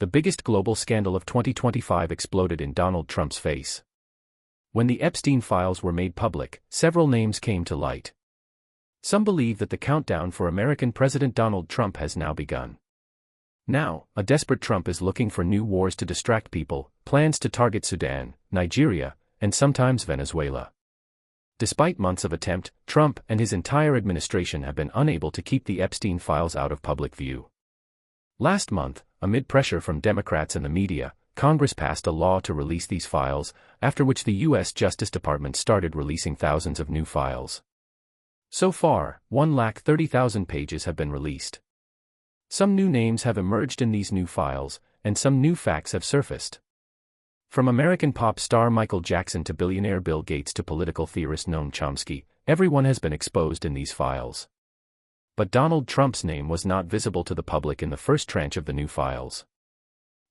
the biggest global scandal of 2025 exploded in Donald Trump's face. When the Epstein Files were made public, several names came to light. Some believe that the countdown for American President Donald Trump has now begun. Now, a desperate Trump is looking for new wars to distract people, plans to target Sudan, Nigeria, and sometimes Venezuela. Despite months of attempt, Trump and his entire administration have been unable to keep the Epstein Files out of public view. Last month, amid pressure from Democrats and the media, Congress passed a law to release these files, after which the U.S. Justice Department started releasing thousands of new files. So far, 130,000 pages have been released. Some new names have emerged in these new files, and some new facts have surfaced. From American pop star Michael Jackson to billionaire Bill Gates to political theorist Noam Chomsky, everyone has been exposed in these files. But Donald Trump's name was not visible to the public in the first tranche of the new files.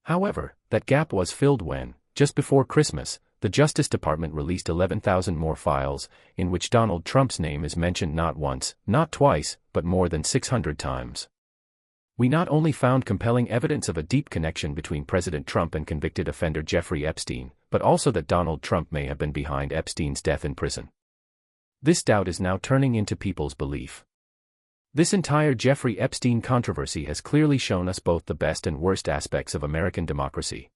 However, that gap was filled when, just before Christmas, the Justice Department released 11,000 more files, in which Donald Trump's name is mentioned not once, not twice, but more than 600 times. We not only found compelling evidence of a deep connection between President Trump and convicted offender Jeffrey Epstein, but also that Donald Trump may have been behind Epstein's death in prison. This doubt is now turning into people's belief. This entire Jeffrey Epstein controversy has clearly shown us both the best and worst aspects of American democracy.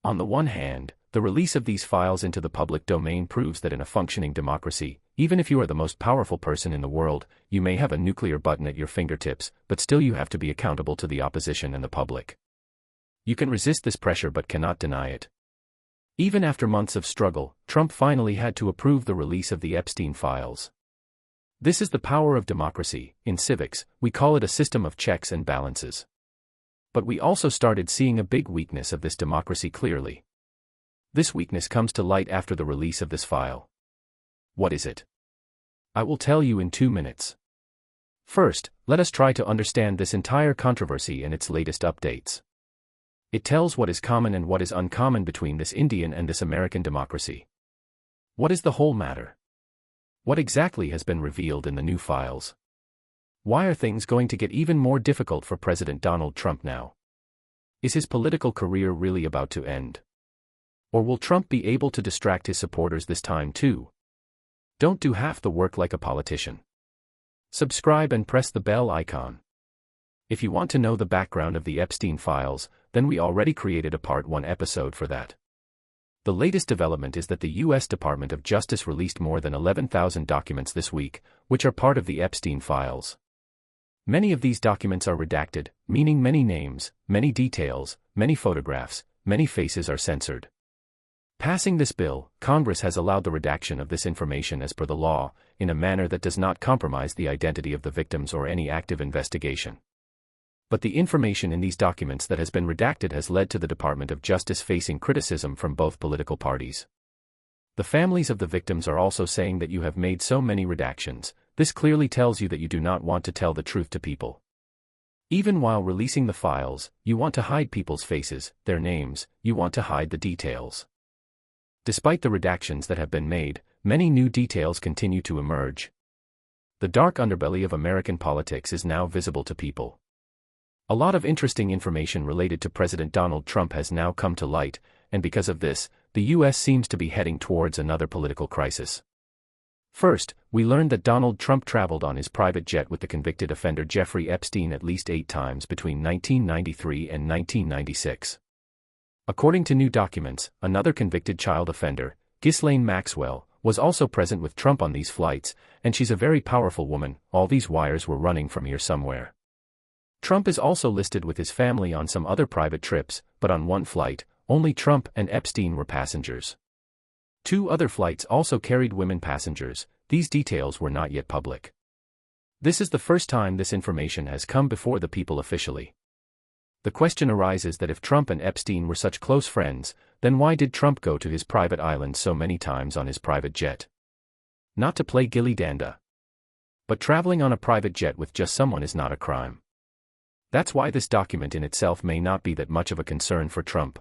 On the one hand, the release of these files into the public domain proves that in a functioning democracy, even if you are the most powerful person in the world, you may have a nuclear button at your fingertips, but still you have to be accountable to the opposition and the public. You can resist this pressure but cannot deny it. Even after months of struggle, Trump finally had to approve the release of the Epstein files. This is the power of democracy. In civics, we call it a system of checks and balances. But we also started seeing a big weakness of this democracy clearly. This weakness comes to light after the release of this file. What is it? I will tell you in 2 minutes. First, let us try to understand this entire controversy and its latest updates. It tells what is common and what is uncommon between this Indian and this American democracy. What is the whole matter? What exactly has been revealed in the new files? Why are things going to get even more difficult for President Donald Trump now? Is his political career really about to end? Or will Trump be able to distract his supporters this time too? Don't do half the work like a politician. Subscribe and press the bell icon. If you want to know the background of the Epstein Files, then we already created a Part 1 episode for that. The latest development is that the U.S. Department of Justice released more than 11,000 documents this week, which are part of the Epstein Files. Many of these documents are redacted, meaning many names, many details, many photographs, many faces are censored. Passing this bill, Congress has allowed the redaction of this information as per the law, in a manner that does not compromise the identity of the victims or any active investigation. But the information in these documents that has been redacted has led to the Department of Justice facing criticism from both political parties. The families of the victims are also saying that you have made so many redactions. This clearly tells you that you do not want to tell the truth to people. Even while releasing the files, you want to hide people's faces, their names, you want to hide the details. Despite the redactions that have been made, many new details continue to emerge. The dark underbelly of American politics is now visible to people. A lot of interesting information related to President Donald Trump has now come to light, and because of this, the U.S. seems to be heading towards another political crisis. First, we learned that Donald Trump traveled on his private jet with the convicted offender Jeffrey Epstein at least 8 times between 1993 and 1996. According to new documents, another convicted child offender, Ghislaine Maxwell, was also present with Trump on these flights, and she's a very powerful woman. All these wires were running from here somewhere. Trump is also listed with his family on some other private trips, but on one flight, only Trump and Epstein were passengers. 2 other flights also carried women passengers. These details were not yet public. This is the first time this information has come before the people officially. The question arises that if Trump and Epstein were such close friends, then why did Trump go to his private island so many times on his private jet? Not to play gilly-danda. But traveling on a private jet with just someone is not a crime. That's why this document in itself may not be that much of a concern for Trump.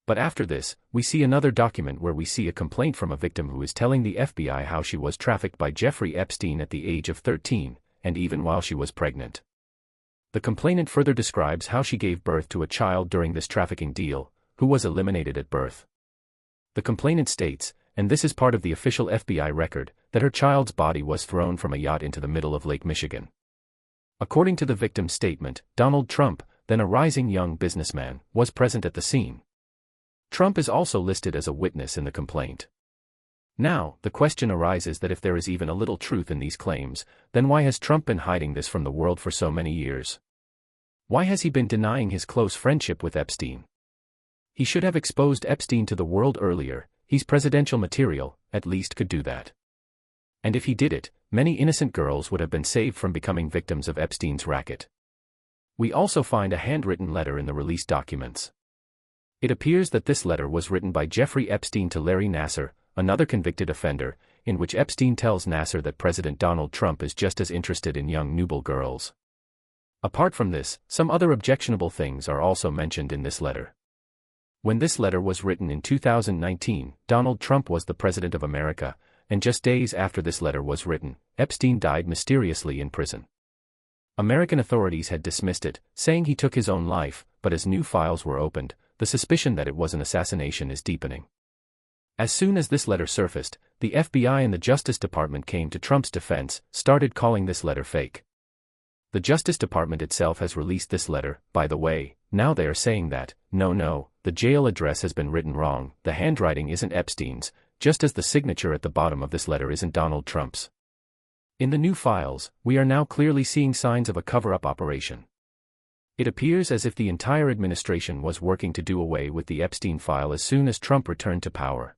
But after this, we see another document where we see a complaint from a victim who is telling the FBI how she was trafficked by Jeffrey Epstein at the age of 13, and even while she was pregnant. The complainant further describes how she gave birth to a child during this trafficking deal, who was eliminated at birth. The complainant states, and this is part of the official FBI record, that her child's body was thrown from a yacht into the middle of Lake Michigan. According to the victim's statement, Donald Trump, then a rising young businessman, was present at the scene. Trump is also listed as a witness in the complaint. Now, the question arises that if there is even a little truth in these claims, then why has Trump been hiding this from the world for so many years? Why has he been denying his close friendship with Epstein? He should have exposed Epstein to the world earlier. He's presidential material, at least could do that. And if he did it, many innocent girls would have been saved from becoming victims of Epstein's racket. We also find a handwritten letter in the released documents. It appears that this letter was written by Jeffrey Epstein to Larry Nassar, another convicted offender, in which Epstein tells Nassar that President Donald Trump is just as interested in young nubile girls. Apart from this, some other objectionable things are also mentioned in this letter. When this letter was written in 2019, Donald Trump was the President of America, and just days after this letter was written, Epstein died mysteriously in prison. American authorities had dismissed it, saying he took his own life, but as new files were opened, the suspicion that it was an assassination is deepening. As soon as this letter surfaced, the FBI and the Justice Department came to Trump's defense, started calling this letter fake. The Justice Department itself has released this letter, by the way. Now they are saying that, no, the jail address has been written wrong, the handwriting isn't Epstein's, just as the signature at the bottom of this letter isn't Donald Trump's. In the new files, we are now clearly seeing signs of a cover-up operation. It appears as if the entire administration was working to do away with the Epstein file as soon as Trump returned to power.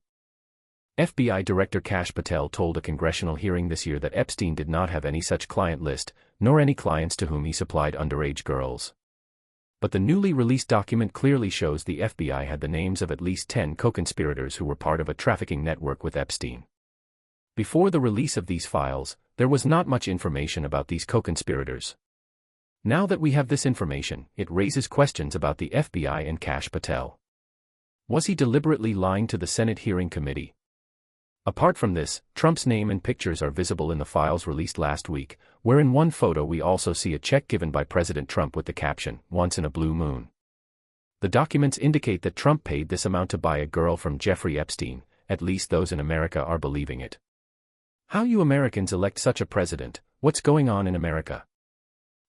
FBI Director Kash Patel told a congressional hearing this year that Epstein did not have any such client list, nor any clients to whom he supplied underage girls. But the newly released document clearly shows the FBI had the names of at least 10 co-conspirators who were part of a trafficking network with Epstein. Before the release of these files, there was not much information about these co-conspirators. Now that we have this information, it raises questions about the FBI and Kash Patel. Was he deliberately lying to the Senate hearing committee? Apart from this, Trump's name and pictures are visible in the files released last week, where in one photo we also see a check given by President Trump with the caption, "Once in a blue moon." The documents indicate that Trump paid this amount to buy a girl from Jeffrey Epstein, at least those in America are believing it. How you Americans elect such a president? What's going on in America?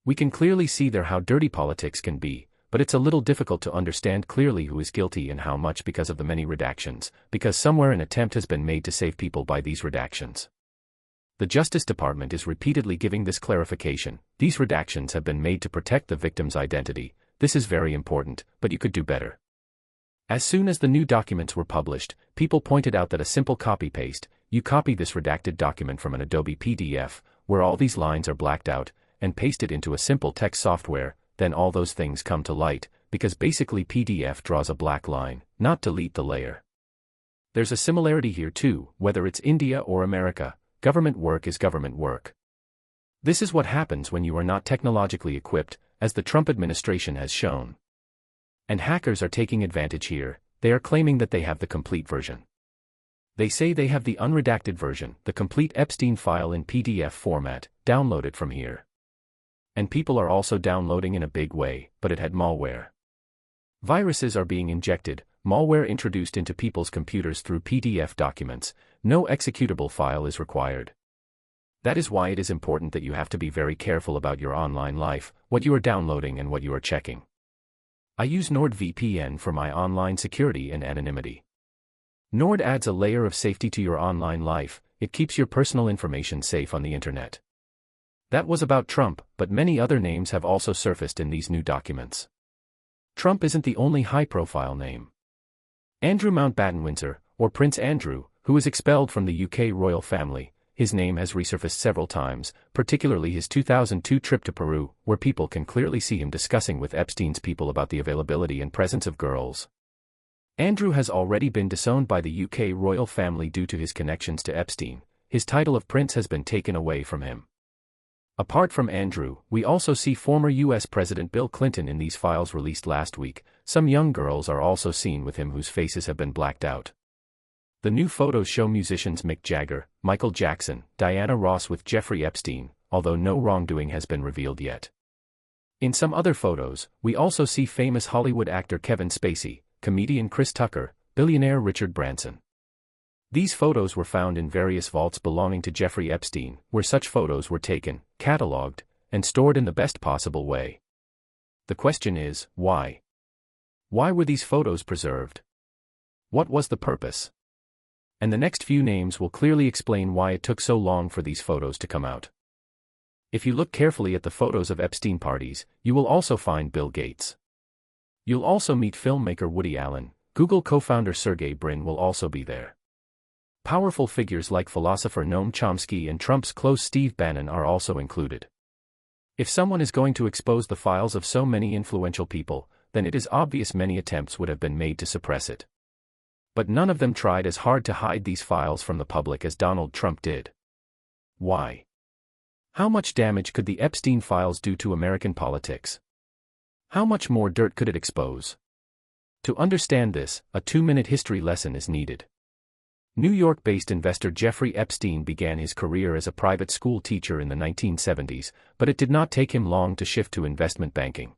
We can clearly see there how dirty politics can be, but it's a little difficult to understand clearly who is guilty and how much because of the many redactions, because somewhere an attempt has been made to save people by these redactions. The Justice Department is repeatedly giving this clarification. These redactions have been made to protect the victim's identity. This is very important, but you could do better. As soon as the new documents were published, people pointed out that a simple copy-paste, you copy this redacted document from an Adobe PDF, where all these lines are blacked out, and paste it into a simple text software, then all those things come to light, because basically PDF draws a black line, not delete the layer. There's a similarity here too, whether it's India or America, government work is government work. This is what happens when you are not technologically equipped, as the Trump administration has shown. And hackers are taking advantage here. They are claiming that they have the complete version. They say they have the unredacted version, the complete Epstein file in PDF format, download it from here. And people are also downloading in a big way, but it had malware. Viruses are being injected, malware introduced into people's computers through PDF documents. No executable file is required. That is why it is important that you have to be very careful about your online life, what you are downloading and what you are checking. I use NordVPN for my online security and anonymity. Nord adds a layer of safety to your online life. It keeps your personal information safe on the internet. That was about Trump, but many other names have also surfaced in these new documents. Trump isn't the only high-profile name. Andrew Mountbatten-Windsor, or Prince Andrew, who was expelled from the UK royal family, his name has resurfaced several times, particularly his 2002 trip to Peru, where people can clearly see him discussing with Epstein's people about the availability and presence of girls. Andrew has already been disowned by the UK royal family due to his connections to Epstein. His title of prince has been taken away from him. Apart from Andrew, we also see former U.S. President Bill Clinton in these files released last week. Some young girls are also seen with him whose faces have been blacked out. The new photos show musicians Mick Jagger, Michael Jackson, Diana Ross with Jeffrey Epstein, although no wrongdoing has been revealed yet. In some other photos, we also see famous Hollywood actor Kevin Spacey, comedian Chris Tucker, billionaire Richard Branson. These photos were found in various vaults belonging to Jeffrey Epstein, where such photos were taken, catalogued, and stored in the best possible way. The question is, why? Why were these photos preserved? What was the purpose? And the next few names will clearly explain why it took so long for these photos to come out. If you look carefully at the photos of Epstein parties, you will also find Bill Gates. You'll also meet filmmaker Woody Allen. Google co-founder Sergey Brin will also be there. Powerful figures like philosopher Noam Chomsky and Trump's close Steve Bannon are also included. If someone is going to expose the files of so many influential people, then it is obvious many attempts would have been made to suppress it. But none of them tried as hard to hide these files from the public as Donald Trump did. Why? How much damage could the Epstein files do to American politics? How much more dirt could it expose? To understand this, a 2-minute history lesson is needed. New York-based investor Jeffrey Epstein began his career as a private school teacher in the 1970s, but it did not take him long to shift to investment banking.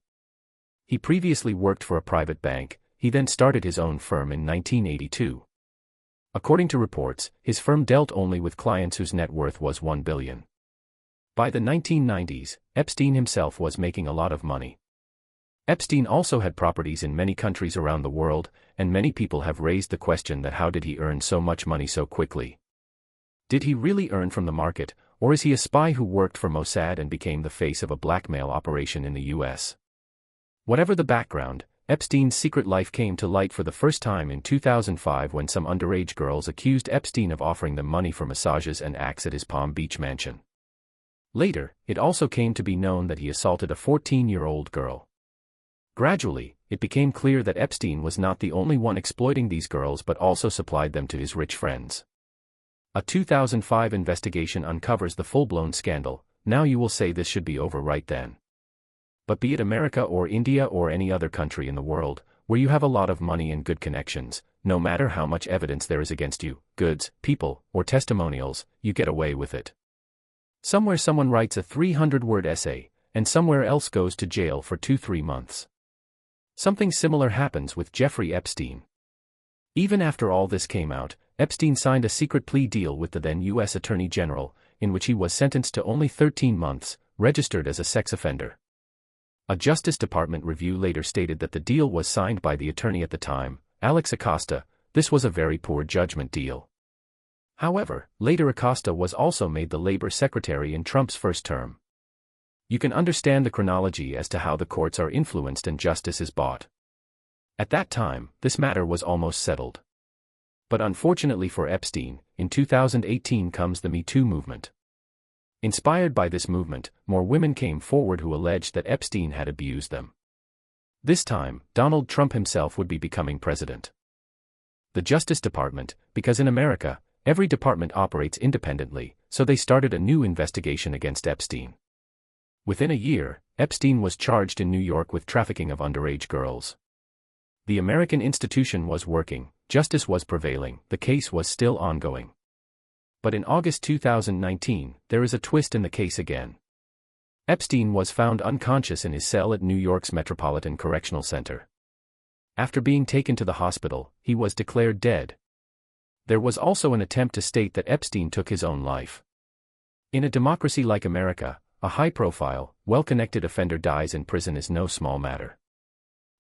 He previously worked for a private bank. He then started his own firm in 1982. According to reports, his firm dealt only with clients whose net worth was $1 billion. By the 1990s, Epstein himself was making a lot of money. Epstein also had properties in many countries around the world, and many people have raised the question that how did he earn so much money so quickly? Did he really earn from the market, or is he a spy who worked for Mossad and became the face of a blackmail operation in the US? Whatever the background, Epstein's secret life came to light for the first time in 2005 when some underage girls accused Epstein of offering them money for massages and acts at his Palm Beach mansion. Later, it also came to be known that he assaulted a 14-year-old girl. Gradually, it became clear that Epstein was not the only one exploiting these girls but also supplied them to his rich friends. A 2005 investigation uncovers the full-blown scandal. Now you will say this should be over right then. But be it America or India or any other country in the world, where you have a lot of money and good connections, no matter how much evidence there is against you, goods, people, or testimonials, you get away with it. Somewhere someone writes a 300-word essay, and somewhere else goes to jail for 2-3 months. Something similar happens with Jeffrey Epstein. Even after all this came out, Epstein signed a secret plea deal with the then U.S. Attorney General, in which he was sentenced to only 13 months, registered as a sex offender. A Justice Department review later stated that the deal was signed by the attorney at the time, Alex Acosta. This was a very poor judgment deal. However, later Acosta was also made the labor secretary in Trump's first term. You can understand the chronology as to how the courts are influenced and justice is bought. At that time, this matter was almost settled. But unfortunately for Epstein, in 2018 comes the Me Too movement. Inspired by this movement, more women came forward who alleged that Epstein had abused them. This time, Donald Trump himself would be becoming president. The Justice Department, because in America, every department operates independently, so they started a new investigation against Epstein. Within a year, Epstein was charged in New York with trafficking of underage girls. The American institution was working, justice was prevailing, the case was still ongoing. But in August 2019, there is a twist in the case again. Epstein was found unconscious in his cell at New York's Metropolitan Correctional Center. After being taken to the hospital, he was declared dead. There was also an attempt to state that Epstein took his own life. In a democracy like America, a high-profile, well-connected offender dies in prison is no small matter.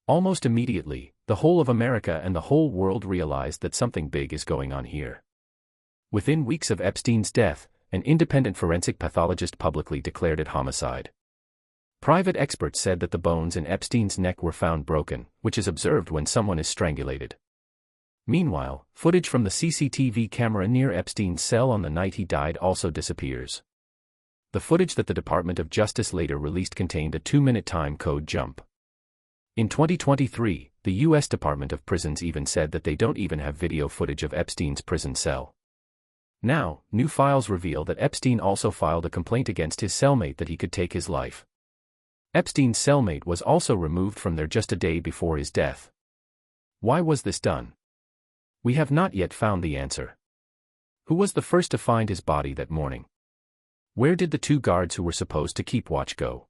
Almost immediately, the whole of America and the whole world realized that something big is going on here. Within weeks of Epstein's death, an independent forensic pathologist publicly declared it homicide. Private experts said that the bones in Epstein's neck were found broken, which is observed when someone is strangulated. Meanwhile, footage from the CCTV camera near Epstein's cell on the night he died also disappears. The footage that the Department of Justice later released contained a 2-minute time code jump. In 2023, the U.S. Department of Prisons even said that they don't even have video footage of Epstein's prison cell. Now, new files reveal that Epstein also filed a complaint against his cellmate that he could take his life. Epstein's cellmate was also removed from there just a day before his death. Why was this done? We have not yet found the answer. Who was the first to find his body that morning? Where did the 2 guards who were supposed to keep watch go?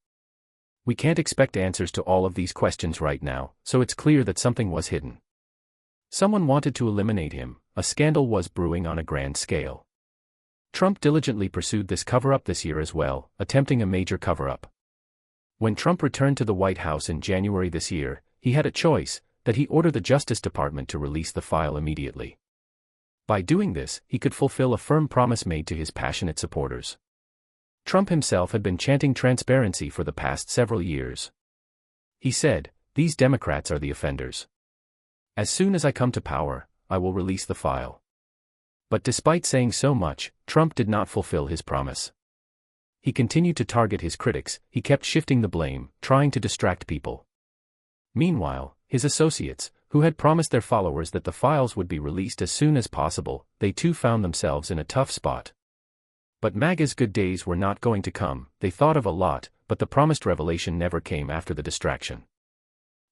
We can't expect answers to all of these questions right now, so it's clear that something was hidden. Someone wanted to eliminate him. A scandal was brewing on a grand scale. Trump diligently pursued this cover-up this year as well, attempting a major cover-up. When Trump returned to the White House in January this year, he had a choice, that he order the Justice Department to release the file immediately. By doing this, he could fulfill a firm promise made to his passionate supporters. Trump himself had been chanting transparency for the past several years. He said, "These Democrats are the offenders. As soon as I come to power, I will release the file." But despite saying so much, Trump did not fulfill his promise. He continued to target his critics. He kept shifting the blame, trying to distract people. Meanwhile, his associates, who had promised their followers that the files would be released as soon as possible, they too found themselves in a tough spot. But MAGA's good days were not going to come. They thought of a lot, but the promised revelation never came after the distraction.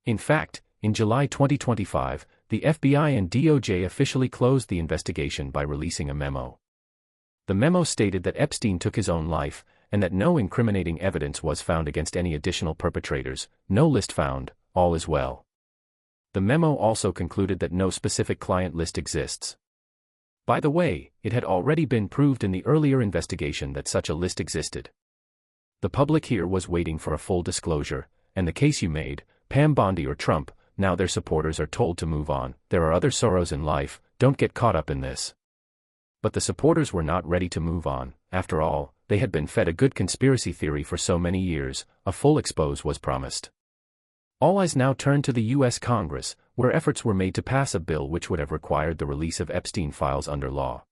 In fact, in July 2025, the FBI and DOJ officially closed the investigation by releasing a memo. The memo stated that Epstein took his own life, and that no incriminating evidence was found against any additional perpetrators. No list found. All is well. The memo also concluded that no specific client list exists. By the way, it had already been proved in the earlier investigation that such a list existed. The public here was waiting for a full disclosure, and the case you made, Pam Bondi or Trump, now their supporters are told to move on. There are other sorrows in life, don't get caught up in this. But the supporters were not ready to move on. After all, they had been fed a good conspiracy theory for so many years. A full expose was promised. All eyes now turned to the U.S. Congress, where efforts were made to pass a bill which would have required the release of Epstein files under law.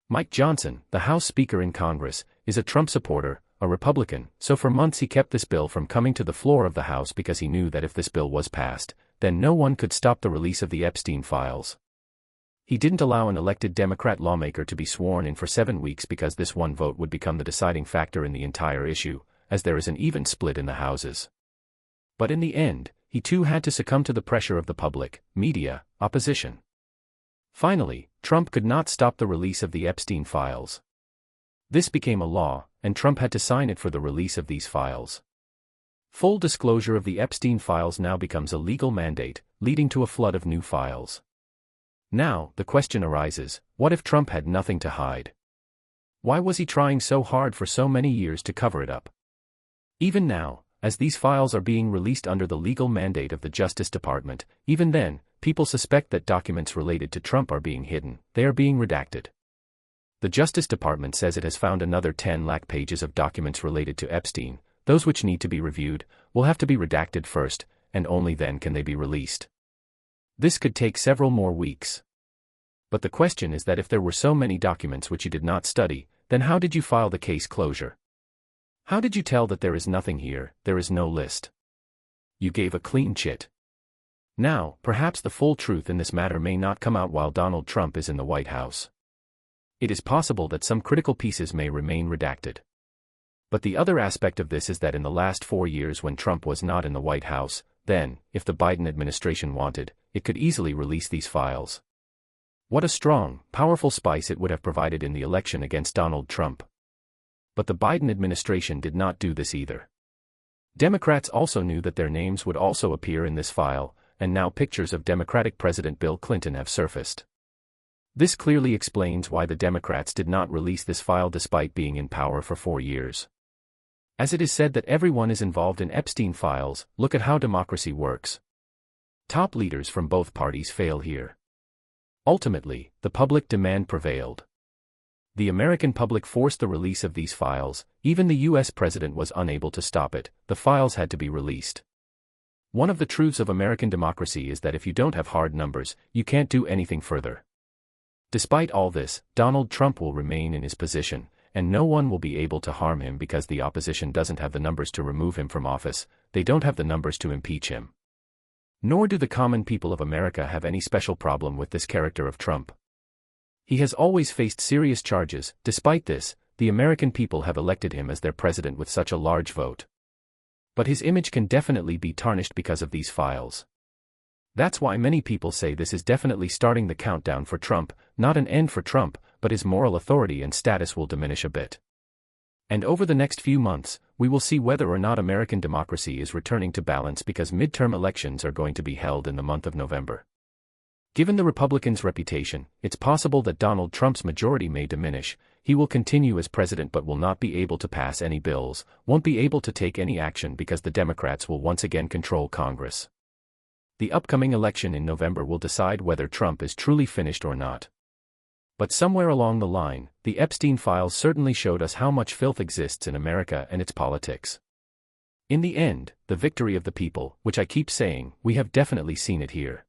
Mike Johnson, the House Speaker in Congress, is a Trump supporter, a Republican, so for months he kept this bill from coming to the floor of the House because he knew that if this bill was passed, then no one could stop the release of the Epstein files. He didn't allow an elected Democrat lawmaker to be sworn in for 7 weeks because this one vote would become the deciding factor in the entire issue, as there is an even split in the houses. But in the end, he too had to succumb to the pressure of the public, media, opposition. Finally, Trump could not stop the release of the Epstein files. This became a law, and Trump had to sign it for the release of these files. Full disclosure of the Epstein files now becomes a legal mandate, leading to a flood of new files. Now, the question arises, what if Trump had nothing to hide? Why was he trying so hard for so many years to cover it up? Even now, as these files are being released under the legal mandate of the Justice Department, even then, people suspect that documents related to Trump are being hidden. They are being redacted. The Justice Department says it has found another 10 lakh pages of documents related to Epstein. Those which need to be reviewed will have to be redacted first, and only then can they be released. This could take several more weeks. But the question is that if there were so many documents which you did not study, then how did you file the case closure? How did you tell that there is nothing here, there is no list? You gave a clean chit. Now, perhaps the full truth in this matter may not come out while Donald Trump is in the White House. It is possible that some critical pieces may remain redacted. But the other aspect of this is that in the last 4 years when Trump was not in the White House, then, if the Biden administration wanted, it could easily release these files. What a strong, powerful spice it would have provided in the election against Donald Trump. But the Biden administration did not do this either. Democrats also knew that their names would also appear in this file, and now pictures of Democratic President Bill Clinton have surfaced. This clearly explains why the Democrats did not release this file despite being in power for 4 years. As it is said that everyone is involved in Epstein files, look at how democracy works. Top leaders from both parties fail here. Ultimately, the public demand prevailed. The American public forced the release of these files. Even the U.S. president was unable to stop it. The files had to be released. One of the truths of American democracy is that if you don't have hard numbers, you can't do anything further. Despite all this, Donald Trump will remain in his position, and no one will be able to harm him because the opposition doesn't have the numbers to remove him from office. They don't have the numbers to impeach him. Nor do the common people of America have any special problem with this character of Trump. He has always faced serious charges. Despite this, the American people have elected him as their president with such a large vote. But his image can definitely be tarnished because of these files. That's why many people say this is definitely starting the countdown for Trump, not an end for Trump, but his moral authority and status will diminish a bit. And over the next few months, we will see whether or not American democracy is returning to balance, because midterm elections are going to be held in the month of November. Given the Republicans' reputation, it's possible that Donald Trump's majority may diminish. He will continue as president but will not be able to pass any bills, won't be able to take any action because the Democrats will once again control Congress. The upcoming election in November will decide whether Trump is truly finished or not. But somewhere along the line, the Epstein Files certainly showed us how much filth exists in America and its politics. In the end, the victory of the people, which I keep saying, we have definitely seen it here.